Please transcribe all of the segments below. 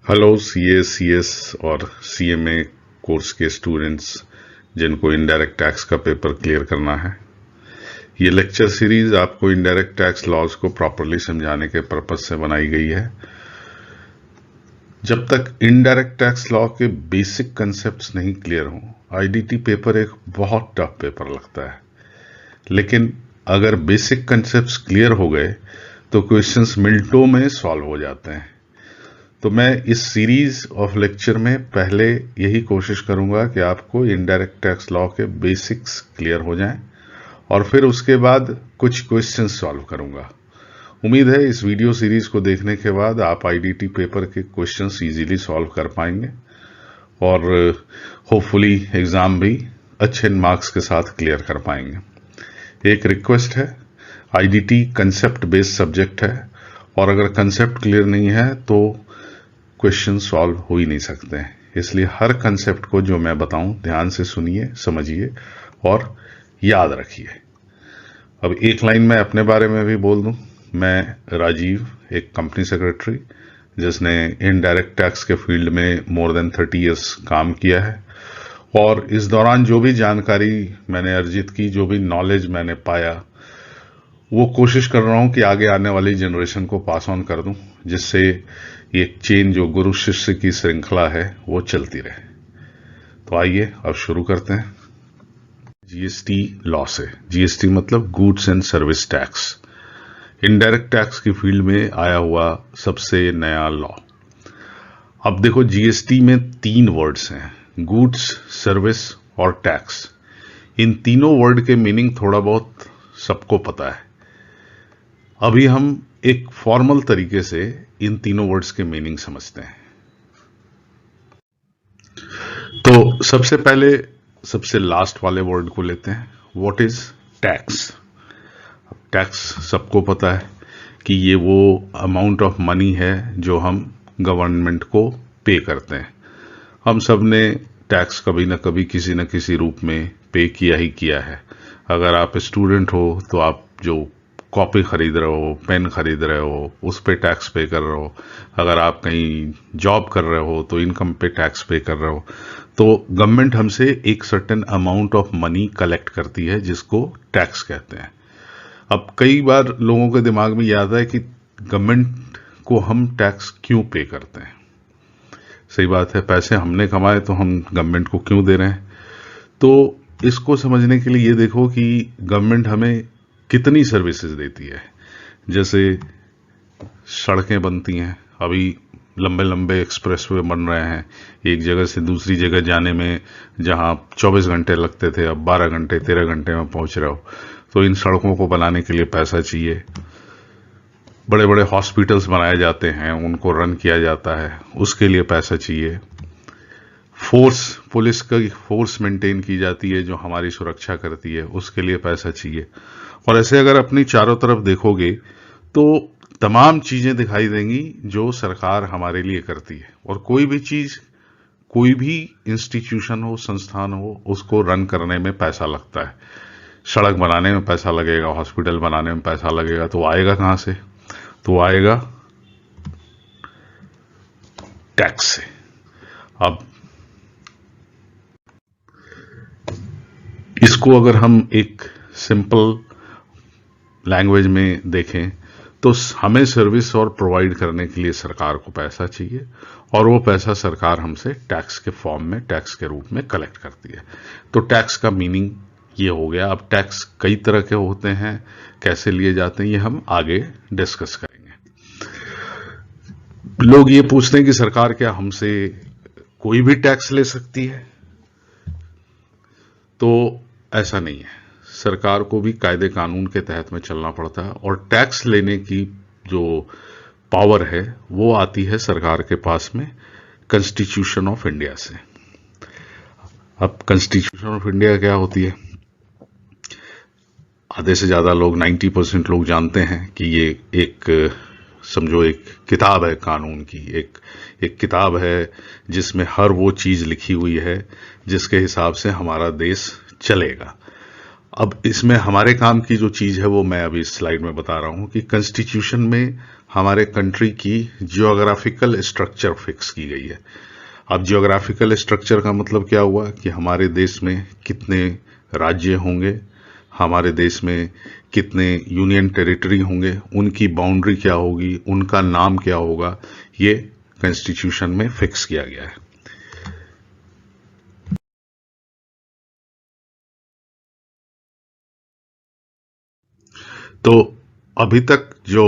Hello CS और CMA course के students जिनको इनडायरेक्ट टैक्स का पेपर क्लियर करना है। ये लेक्चर सीरीज आपको इनडायरेक्ट टैक्स लॉज को प्रॉपरली समझाने के पर्पज से बनाई गई है। जब तक इनडायरेक्ट टैक्स लॉ के बेसिक कंसेप्ट्स नहीं क्लियर हों, आईडीटी पेपर एक बहुत टफ पेपर लगता है। लेकिन अगर बेसिक कंसेप्ट्स क्लियर हो गए तो क्वेश्चंस मिनटों में सॉल्व हो जाते हैं। तो मैं इस सीरीज ऑफ लेक्चर में पहले यही कोशिश करूंगा कि आपको इनडायरेक्ट टैक्स लॉ के बेसिक्स क्लियर हो जाएं और फिर उसके बाद कुछ क्वेश्चंस सॉल्व करूंगा। उम्मीद है इस वीडियो सीरीज को देखने के बाद आप आईडीटी पेपर के क्वेश्चंस इजीली सॉल्व कर पाएंगे और होपफुली एग्जाम भी अच्छे मार्क्स के साथ क्लियर कर पाएंगे। एक रिक्वेस्ट है, आईडीटी कंसेप्ट बेस्ड सब्जेक्ट है और अगर कंसेप्ट क्लियर नहीं है तो क्वेश्चन सॉल्व हो ही नहीं सकते हैं। इसलिए हर कंसेप्ट को जो मैं बताऊं ध्यान से सुनिए, समझिए और याद रखिए। अब एक लाइन में अपने बारे में भी बोल दूं। मैं राजीव, एक कंपनी सेक्रेटरी जिसने इनडायरेक्ट टैक्स के फील्ड में मोर देन 30 इयर्स काम किया है और इस दौरान जो भी जानकारी मैंने अर्जित की, जो भी नॉलेज मैंने पाया, वो कोशिश कर रहा हूं कि आगे आने वाली जनरेशन को पास ऑन कर दूं, जिससे ये चेन जो गुरु शिष्य की श्रृंखला है वो चलती रहे। तो आइए अब शुरू करते हैं। जीएसटी लॉ से। जीएसटी मतलब goods and service tax, indirect tax की फील्ड में आया हुआ सबसे नया लॉ। अब देखो, जीएसटी में 3 वर्ड्स हैं, गुड्स, सर्विस और टैक्स। इन तीनों वर्ड के मीनिंग थोड़ा बहुत सबको पता है। अभी हम एक फॉर्मल तरीके से इन तीनों वर्ड्स के मीनिंग समझते हैं। तो सबसे पहले सबसे लास्ट वाले वर्ड को लेते हैं, व्हाट इज टैक्स। टैक्स सबको पता है कि ये वो अमाउंट ऑफ मनी है जो हम गवर्नमेंट को पे करते हैं। हम सब ने टैक्स कभी ना कभी किसी न किसी रूप में पे किया ही किया है। अगर आप स्टूडेंट हो तो आप जो कॉपी खरीद रहे हो, पेन खरीद रहे हो, उस पे टैक्स पे कर रहे हो। अगर आप कहीं जॉब कर रहे हो तो इनकम पे टैक्स पे कर रहे हो। तो गवर्नमेंट हमसे एक certain amount of money collect करती है जिसको टैक्स कहते हैं। अब कई बार लोगों के दिमाग में याद है कि गवर्नमेंट को हम टैक्स क्यों पे करते हैं। सही बात है, पैसे हमने कमाए तो हम गवर्नमेंट को क्यों दे रहे हैं। तो इसको समझने के लिए ये देखो कि गवर्नमेंट हमें कितनी सर्विसेज देती है। जैसे सड़कें बनती हैं, अभी लंबे लंबे एक्सप्रेसवे बन रहे हैं, एक जगह से दूसरी जगह जाने में जहां 24 घंटे लगते थे अब 12 घंटे 13 घंटे में पहुंच रहे हो। तो इन सड़कों को बनाने के लिए पैसा चाहिए। बड़े बड़े हॉस्पिटल्स बनाए जाते हैं, उनको रन किया जाता है, उसके लिए पैसा चाहिए। पुलिस की फोर्स मेंटेन की जाती है जो हमारी सुरक्षा करती है, उसके लिए पैसा चाहिए। और ऐसे अगर अपनी चारों तरफ देखोगे तो तमाम चीजें दिखाई देंगी जो सरकार हमारे लिए करती है। और कोई भी चीज, कोई भी इंस्टीट्यूशन हो, संस्थान हो, उसको रन करने में पैसा लगता है। सड़क बनाने में पैसा लगेगा, हॉस्पिटल बनाने में पैसा लगेगा, तो आएगा कहां से? तो आएगा टैक्स से। अब इसको अगर हम एक सिंपल लैंग्वेज में देखें तो हमें सर्विस और प्रोवाइड करने के लिए सरकार को पैसा चाहिए और वो पैसा सरकार हमसे टैक्स के फॉर्म में, टैक्स के रूप में कलेक्ट करती है। तो टैक्स का मीनिंग ये हो गया। अब टैक्स कई तरह के होते हैं, कैसे लिए जाते हैं ये हम आगे डिस्कस करेंगे। लोग ये पूछते हैं कि सरकार क्या हमसे कोई भी टैक्स ले सकती है? तो ऐसा नहीं है। सरकार को भी कायदे कानून के तहत में चलना पड़ता है और टैक्स लेने की जो पावर है वो आती है सरकार के पास में कॉन्स्टिट्यूशन ऑफ इंडिया से। अब कॉन्स्टिट्यूशन ऑफ इंडिया क्या होती है? आधे से ज्यादा लोग, 90% लोग जानते हैं कि ये एक, समझो एक किताब है कानून की, एक किताब है जिसमें हर वो चीज लिखी हुई है जिसके हिसाब से हमारा देश चलेगा। अब इसमें हमारे काम की जो चीज है वो मैं अभी इस स्लाइड में बता रहा हूं कि कॉन्स्टिट्यूशन में हमारे कंट्री की जियोग्राफिकल स्ट्रक्चर फिक्स की गई है। अब जियोग्राफिकल स्ट्रक्चर का मतलब क्या हुआ कि हमारे देश में कितने राज्य होंगे, हमारे देश में कितने यूनियन टेरिटरी होंगे, उनकी बाउंड्री क्या होगी, उनका नाम क्या होगा, ये कॉन्स्टिट्यूशन में फिक्स किया गया है। तो अभी तक जो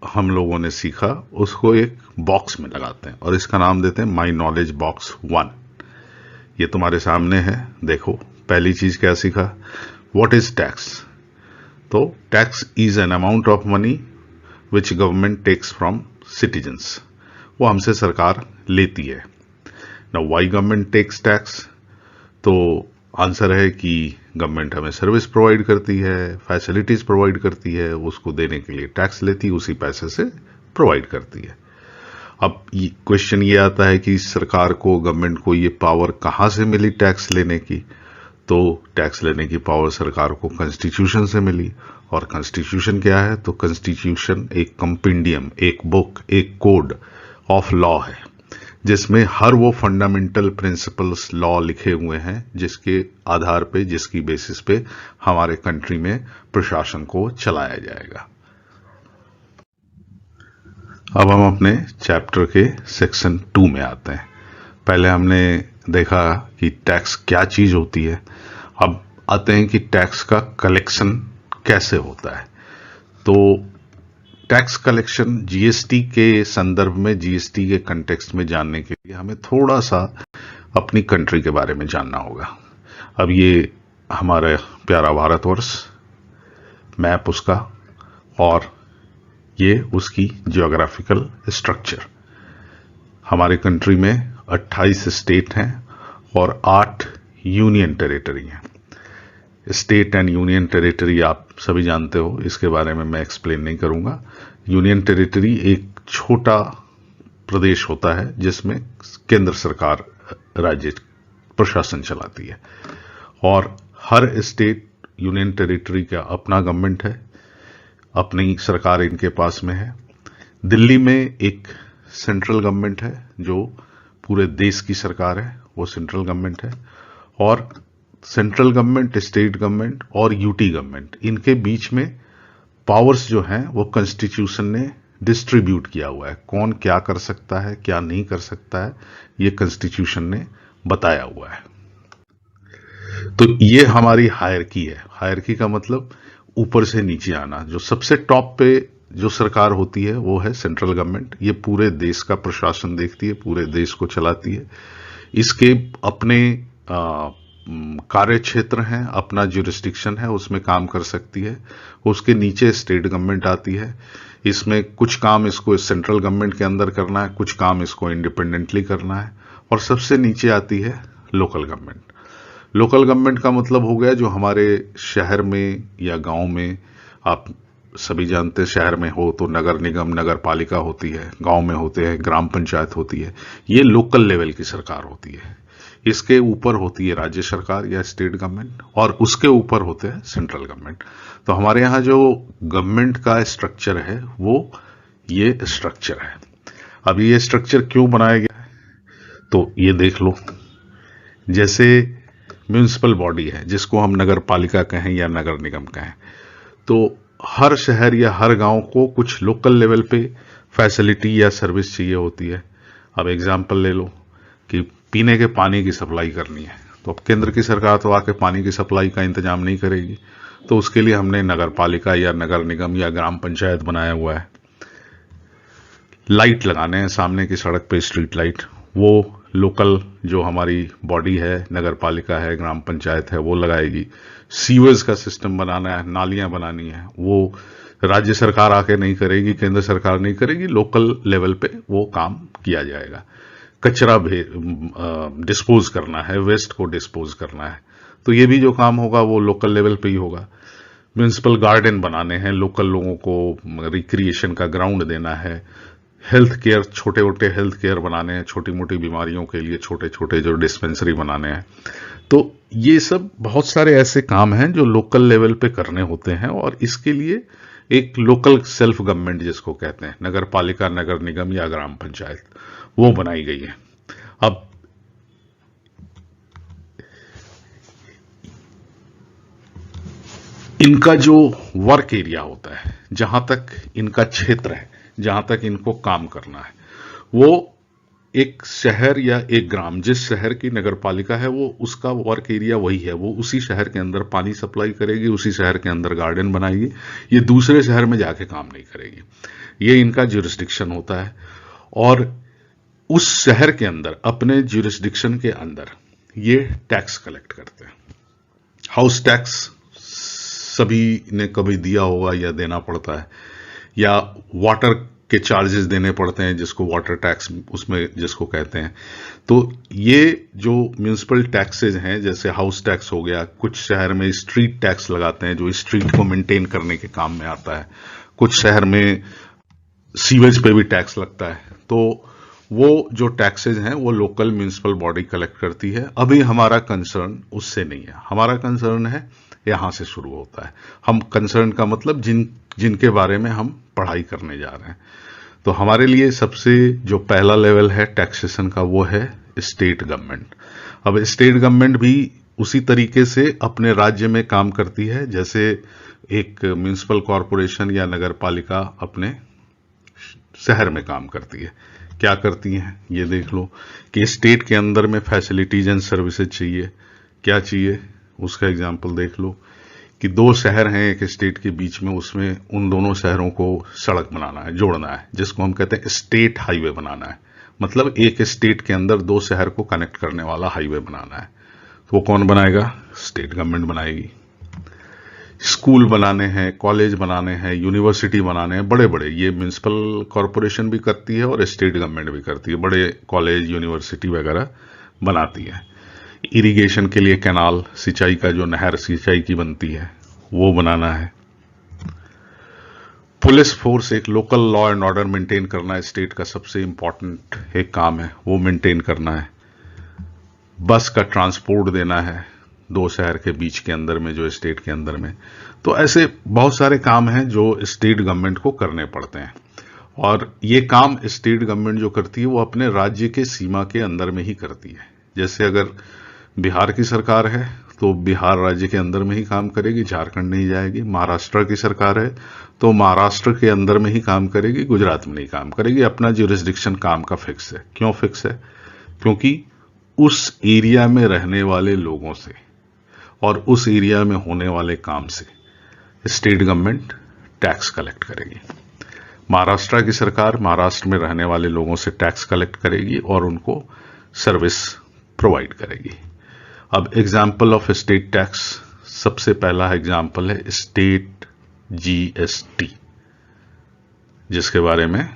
हम लोगों ने सीखा उसको एक बॉक्स में लगाते हैं और इसका नाम देते हैं माई नॉलेज बॉक्स 1। ये तुम्हारे सामने है, देखो। पहली चीज क्या सीखा? What is tax? तो tax is an amount of money which government takes from citizens. वो हमसे सरकार लेती है। Now why government takes tax? तो आंसर है कि गवर्नमेंट हमें सर्विस प्रोवाइड करती है, फैसिलिटीज प्रोवाइड करती है, उसको देने के लिए टैक्स लेती है, उसी पैसे से प्रोवाइड करती है। अब क्वेश्चन ये आता है कि सरकार को, गवर्नमेंट को ये पावर कहाँ से मिली टैक्स लेने की? तो टैक्स लेने की पावर सरकार को कॉन्स्टिट्यूशन से मिली। और कॉन्स्टिट्यूशन क्या है? तो कॉन्स्टिट्यूशन एक कंपेंडियम, एक बुक, एक कोड ऑफ लॉ है जिसमें हर वो फंडामेंटल प्रिंसिपल्स लॉ लिखे हुए हैं जिसके आधार पे, जिसकी बेसिस पे हमारे कंट्री में प्रशासन को चलाया जाएगा। अब हम अपने चैप्टर के सेक्शन 2 में आते हैं। पहले हमने देखा कि टैक्स क्या चीज होती है। अब आते हैं कि टैक्स का कलेक्शन कैसे होता है। तो टैक्स कलेक्शन जीएसटी के संदर्भ में, जीएसटी के कंटेक्स्ट में जानने के लिए हमें थोड़ा सा अपनी कंट्री के बारे में जानना होगा। अब ये हमारा प्यारा भारतवर्ष, मैप उसका, और ये उसकी जियोग्राफिकल स्ट्रक्चर। हमारे कंट्री में 28 स्टेट हैं और 8 यूनियन टेरिटरी हैं। स्टेट एंड यूनियन टेरिटरी आप सभी जानते हो, इसके बारे में मैं एक्सप्लेन नहीं करूंगा। यूनियन टेरिटरी एक छोटा प्रदेश होता है जिसमें केंद्र सरकार राज्य प्रशासन चलाती है और हर स्टेट, यूनियन टेरिटरी का अपना गवर्नमेंट है, अपनी सरकार इनके पास में है। दिल्ली में एक सेंट्रल गवर्नमेंट है जो पूरे देश की सरकार है, वो सेंट्रल गवर्नमेंट है। और सेंट्रल गवर्नमेंट, स्टेट गवर्नमेंट और यूटी गवर्नमेंट, इनके बीच में पावर्स जो हैं वो कॉन्स्टिट्यूशन ने डिस्ट्रीब्यूट किया हुआ है। कौन क्या कर सकता है, क्या नहीं कर सकता है, ये कॉन्स्टिट्यूशन ने बताया हुआ है। तो ये हमारी हायरकी है। हायरकी का मतलब ऊपर से नीचे आना। जो सबसे टॉप पे जो सरकार होती है वो है सेंट्रल गवर्नमेंट। ये पूरे देश का प्रशासन देखती है, पूरे देश को चलाती है। इसके अपने कार्य क्षेत्र हैं, अपना ज्यूरिस्डिक्शन है, उसमें काम कर सकती है। उसके नीचे स्टेट गवर्नमेंट आती है। इसमें कुछ काम इसको सेंट्रल गवर्नमेंट के अंदर करना है, कुछ काम इसको इंडिपेंडेंटली करना है। और सबसे नीचे आती है लोकल गवर्नमेंट। लोकल गवर्नमेंट का मतलब हो गया जो हमारे शहर में या गांव में, आप सभी जानते हैं, शहर में हो तो नगर निगम, नगर पालिका होती है, गांव में होते हैं ग्राम पंचायत होती है। ये लोकल लेवल की सरकार होती है। इसके ऊपर होती है राज्य सरकार या स्टेट गवर्नमेंट और उसके ऊपर होते हैं सेंट्रल गवर्नमेंट। तो हमारे यहाँ जो गवर्नमेंट का स्ट्रक्चर है वो ये स्ट्रक्चर है। अब ये स्ट्रक्चर क्यों बनाया गया है तो ये देख लो। जैसे म्यूनिसिपल बॉडी है जिसको हम नगर पालिका कहें या नगर निगम कहें, तो हर शहर या हर गांव को कुछ लोकल लेवल पे फैसिलिटी या सर्विस चाहिए होती है। अब एग्जांपल ले लो कि पीने के पानी की सप्लाई करनी है, तो अब केंद्र की सरकार तो आके पानी की सप्लाई का इंतजाम नहीं करेगी, तो उसके लिए हमने नगर पालिका या नगर निगम या ग्राम पंचायत बनाया हुआ है। लाइट लगाने हैं सामने की सड़क पे, स्ट्रीट लाइट, वो लोकल जो हमारी बॉडी है, नगर पालिका है, ग्राम पंचायत है, वो लगाएगी। सीवेज का सिस्टम बनाना है, नालियां बनानी है, वो राज्य सरकार आके नहीं करेगी, केंद्र सरकार नहीं करेगी, लोकल लेवल पे वो काम किया जाएगा। कचरा डिस्पोज करना है, वेस्ट को डिस्पोज करना है, तो ये भी जो काम होगा वो लोकल लेवल पे ही होगा। म्यूनिसिपल गार्डन बनाने हैं, लोकल लोगों को रिक्रिएशन का ग्राउंड देना है। हेल्थ केयर, छोटे मोटे हेल्थ केयर बनाने हैं, छोटी मोटी बीमारियों के लिए छोटे छोटे जो डिस्पेंसरी बनाने हैं। तो ये सब बहुत सारे ऐसे काम हैं जो लोकल लेवल पे करने होते हैं और इसके लिए एक लोकल सेल्फ गवर्नमेंट जिसको कहते हैं, नगर पालिका, नगर निगम या ग्राम पंचायत, वो बनाई गई है। अब इनका जो वर्क एरिया होता है, जहां तक इनका क्षेत्र है, जहां तक इनको काम करना है, वो एक शहर या एक ग्राम, जिस शहर की नगर पालिका है वो उसका वर्क एरिया वही है, वो उसी शहर के अंदर पानी सप्लाई करेगी, उसी शहर के अंदर गार्डन बनाएगी, ये दूसरे शहर में जाके काम नहीं करेगी। ये इनका ज्यूरिसडिक्शन होता है। और उस शहर के अंदर, अपने ज्यूरिसडिक्शन के अंदर ये टैक्स कलेक्ट करते हैं। हाउस टैक्स सभी ने कभी दिया होगा या देना पड़ता है, या वाटर के चार्जेस देने पड़ते हैं, जिसको वाटर टैक्स उसमें जिसको कहते हैं। तो ये जो म्यूनिसिपल टैक्सेज हैं, जैसे हाउस टैक्स हो गया, कुछ शहर में स्ट्रीट टैक्स लगाते हैं जो स्ट्रीट को मेंटेन करने के काम में आता है, कुछ शहर में सीवेज पे भी टैक्स लगता है। तो वो जो टैक्सेज हैं वो लोकल म्यूनिसिपल बॉडी कलेक्ट करती है। अभी हमारा कंसर्न उससे नहीं है, हमारा कंसर्न है यहां से शुरू होता है। हम कंसर्न का मतलब जिनके बारे में हम पढ़ाई करने जा रहे हैं। तो हमारे लिए सबसे जो पहला लेवल है टैक्सेशन का, वो है स्टेट गवर्नमेंट। अब स्टेट गवर्नमेंट भी उसी तरीके से अपने राज्य में काम करती है जैसे एक म्यूनिसिपल कॉरपोरेशन या नगर पालिका अपने शहर में काम करती है। क्या करती हैं ये देख लो कि स्टेट के अंदर में फैसिलिटीज एंड सर्विसेज चाहिए, क्या चाहिए उसका एग्जाम्पल देख लो कि दो शहर हैं एक स्टेट के बीच में, उसमें उन दोनों शहरों को सड़क बनाना है, जोड़ना है, जिसको हम कहते हैं स्टेट हाईवे बनाना है। मतलब एक स्टेट के अंदर दो शहर को कनेक्ट करने वाला हाईवे बनाना है। तो वो कौन बनाएगा? स्टेट गवर्नमेंट बनाएगी। स्कूल बनाने हैं, कॉलेज बनाने हैं, यूनिवर्सिटी बनाने हैं, बड़े बड़े, ये म्यूनिसिपल कॉरपोरेशन भी करती है और स्टेट गवर्नमेंट भी करती है, बड़े कॉलेज यूनिवर्सिटी वगैरह बनाती है। इरिगेशन के लिए कैनाल, सिंचाई का जो नहर सिंचाई की बनती है, वो बनाना है। पुलिस फोर्स, एक local law and order maintain करना स्टेट का सबसे इंपॉर्टेंट एक काम है, वो मेंटेन करना है। बस का ट्रांसपोर्ट देना है दो शहर के बीच के अंदर में, जो स्टेट के अंदर में। तो ऐसे बहुत सारे काम हैं जो स्टेट गवर्नमेंट को करने पड़ते हैं, और ये काम स्टेट गवर्नमेंट जो करती है वो अपने राज्य के सीमा के अंदर में ही करती है। जैसे अगर बिहार की सरकार है तो बिहार राज्य के अंदर में ही काम करेगी, झारखंड नहीं जाएगी। महाराष्ट्र की सरकार है तो महाराष्ट्र के अंदर में ही काम करेगी, गुजरात में नहीं काम करेगी। अपना ज्यूरिसडिक्शन काम का फिक्स है। क्यों फिक्स है? क्योंकि उस एरिया में रहने वाले लोगों से और उस एरिया में होने वाले काम से स्टेट गवर्नमेंट टैक्स कलेक्ट करेगी। महाराष्ट्र की सरकार महाराष्ट्र में रहने वाले लोगों से टैक्स कलेक्ट करेगी और उनको सर्विस प्रोवाइड करेगी। अब एग्जाम्पल ऑफ स्टेट टैक्स, सबसे पहला एग्जाम्पल है स्टेट जीएसटी, जिसके बारे में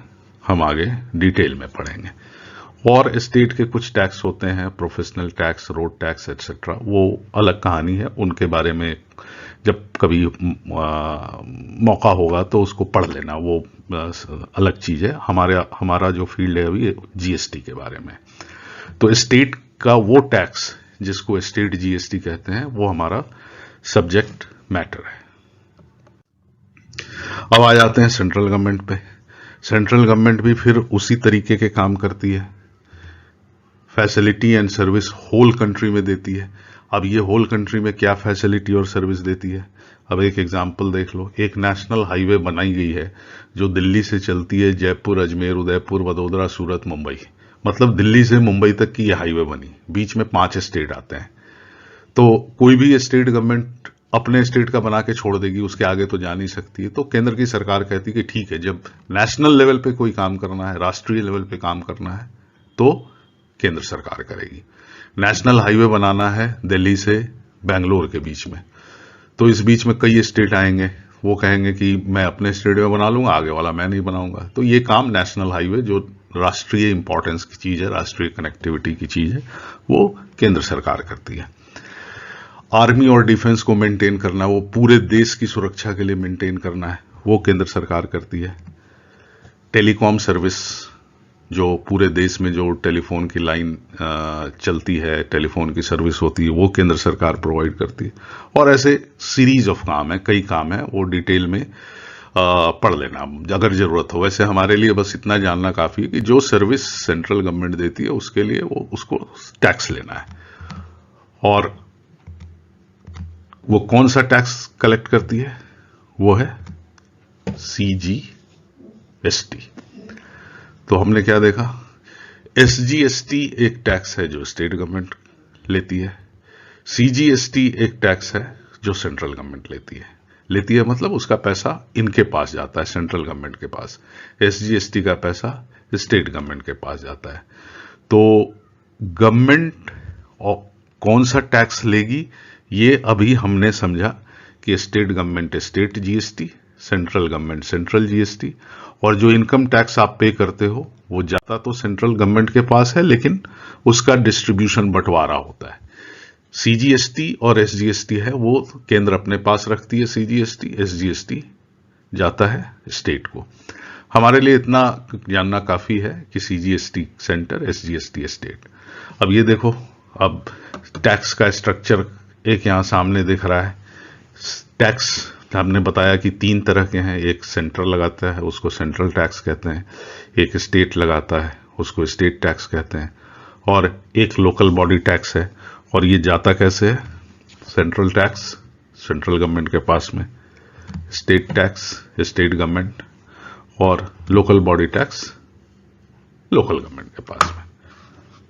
हम आगे डिटेल में पढ़ेंगे। और स्टेट के कुछ टैक्स होते हैं, professional tax, road tax etcetera, वो अलग कहानी है, उनके बारे में जब कभी मौका होगा तो उसको पढ़ लेना, वो अलग चीज है। हमारा जो फील्ड है अभी जीएसटी के बारे में। तो स्टेट का वो टैक्स जिसको स्टेट जीएसटी कहते हैं, वो हमारा सब्जेक्ट मैटर है। अब आ जाते हैं सेंट्रल गवर्नमेंट पे। सेंट्रल गवर्नमेंट भी फिर उसी तरीके के काम करती है, facility and service whole country में देती है। अब ये होल कंट्री में क्या फैसिलिटी और सर्विस देती है? अब एक एग्जांपल देख लो। एक नेशनल हाईवे बनाई गई है जो दिल्ली से चलती है जयपुर, अजमेर, उदयपुर, वडोदरा, सूरत, मुंबई। मतलब दिल्ली से मुंबई तक की ये हाईवे बनी, बीच में 5 स्टेट आते हैं। तो कोई भी स्टेट गवर्नमेंट अपने स्टेट का बना के छोड़ देगी, उसके आगे तो जा नहीं सकती है। तो केंद्र की सरकार कहती है कि ठीक है, जब नेशनल लेवल पे कोई काम करना है, राष्ट्रीय लेवल पे काम करना है, तो केंद्र सरकार करेगी। नेशनल हाईवे बनाना है दिल्ली से बेंगलोर के बीच में, तो इस बीच में कई स्टेट आएंगे, वो कहेंगे कि मैं अपने स्टेट में बना लूंगा, आगे वाला मैं नहीं बनाऊंगा। तो ये काम नेशनल हाईवे, जो राष्ट्रीय इंपॉर्टेंस की चीज है, राष्ट्रीय कनेक्टिविटी की चीज है, वो केंद्र सरकार करती है। आर्मी और डिफेंस को मेंटेन करना, वो पूरे देश की सुरक्षा के लिए मेंटेन करना है, वो केंद्र सरकार करती है। टेलीकॉम सर्विस, जो पूरे देश में जो टेलीफोन की लाइन चलती है, टेलीफोन की सर्विस होती है, वो केंद्र सरकार प्रोवाइड करती है। और ऐसे सीरीज ऑफ काम है, कई काम है, वो डिटेल में पढ़ लेना अगर जरूरत हो। वैसे हमारे लिए बस इतना जानना काफी है कि जो सर्विस सेंट्रल गवर्नमेंट देती है उसके लिए वो उसको टैक्स लेना है, और वो कौन सा टैक्स कलेक्ट करती है, वो है CGST। तो हमने क्या देखा, SGST एक टैक्स है जो स्टेट गवर्नमेंट लेती है, CGST एक टैक्स है जो सेंट्रल गवर्नमेंट लेती है मतलब उसका पैसा इनके पास जाता है, सेंट्रल गवर्नमेंट के पास। SGST का पैसा स्टेट गवर्नमेंट के पास जाता है। तो गवर्नमेंट कौन सा टैक्स लेगी, ये अभी हमने समझा कि state government state GST, central government central GST, और जो इनकम टैक्स आप पे करते हो वो जाता तो सेंट्रल गवर्नमेंट के पास है, लेकिन उसका डिस्ट्रीब्यूशन बंटवारा होता है। CGST और SGST है वो केंद्र अपने पास रखती है CGST, SGST जाता है स्टेट को। हमारे लिए इतना जानना काफी है कि CGST सेंटर, SGST स्टेट। अब ये देखो, अब टैक्स का स्ट्रक्चर एक यहां सामने दिख रहा है। टैक्स हमने बताया कि 3 तरह के हैं, एक सेंट्रल लगाता है उसको सेंट्रल टैक्स कहते हैं, एक स्टेट लगाता है उसको स्टेट टैक्स कहते हैं, और एक लोकल बॉडी टैक्स है। और ये जाता कैसे है, सेंट्रल टैक्स सेंट्रल गवर्नमेंट के पास में, स्टेट टैक्स स्टेट गवर्नमेंट, और local body tax local government के पास में।